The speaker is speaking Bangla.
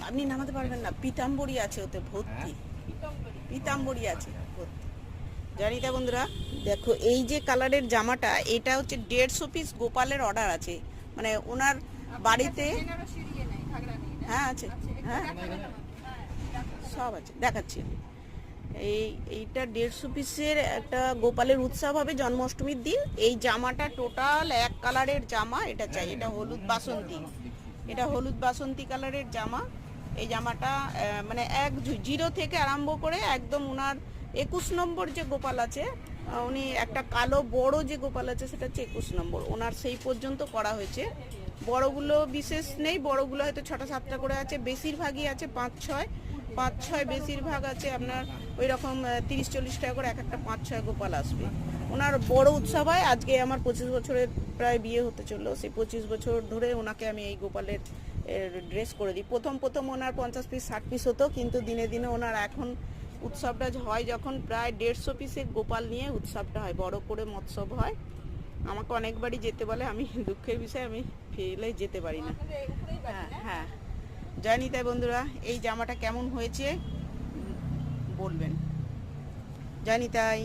আপনি নামাতে পারবেন না, পিতাম্বরী আছে ওতে ভর্তি, পিতাম্বরী আছে ভর্তি। জানিতা বন্ধুরা, দেখো এই যে কালারের জামাটা, এটা হচ্ছে 150 পিস গোপালের অর্ডার আছে, মানে ওনার বাড়িতে। হ্যাঁ আছে, হ্যাঁ সব আছে, দেখাচ্ছি। এইটা 150 পিসের একটা গোপালের উৎসব হবে জন্মাষ্টমীর দিন। এই জামাটা টোটাল এক কালারের জামা, এটা চাই, এটা হলুদ বাসন্তী, এটা হলুদ বাসন্তী কালারের জামা। এই জামাটা মানে এক জিরো থেকে আরম্ভ করে একদম উনার 21 নম্বর যে গোপাল আছে, উনি একটা কালো বড় যে গোপাল আছে সেটা হচ্ছে 21 নম্বর, ওনার সেই পর্যন্ত করা হয়েছে। বড়গুলো বিশেষ নেই, বড়গুলো হয়তো 6টা 7টা করে আছে, বেশিরভাগই আছে 5-6 বেশিরভাগ আছে আপনার ওই রকম 30-40 টাকা করে এক একটা 5-6 গোপাল আসবে। ওনার বড় উৎসব হয়। আজকে আমার 25 বছরের প্রায় বিয়ে হতে চললো, সেই 25 বছর ধরে ওনাকে আমি এই গোপালের ড্রেস করে দিই। প্রথম ওনার 50 পিস 60 পিস হতো, কিন্তু দিনে দিনে ওনার এখন উৎসবটা হয় যখন প্রায় 150 পিসের গোপাল নিয়ে উৎসবটা হয়, বড় করে মৎসব হয়। আমাকে অনেকবারই যেতে বলে, আমি দুঃখের বিষয় আমি ফেলে যেতে পারি না। হ্যাঁ হ্যাঁ, জানি। তাই বন্ধুরা, এই জামাটা কেমন হয়েছে বলবেন, জানি তাই।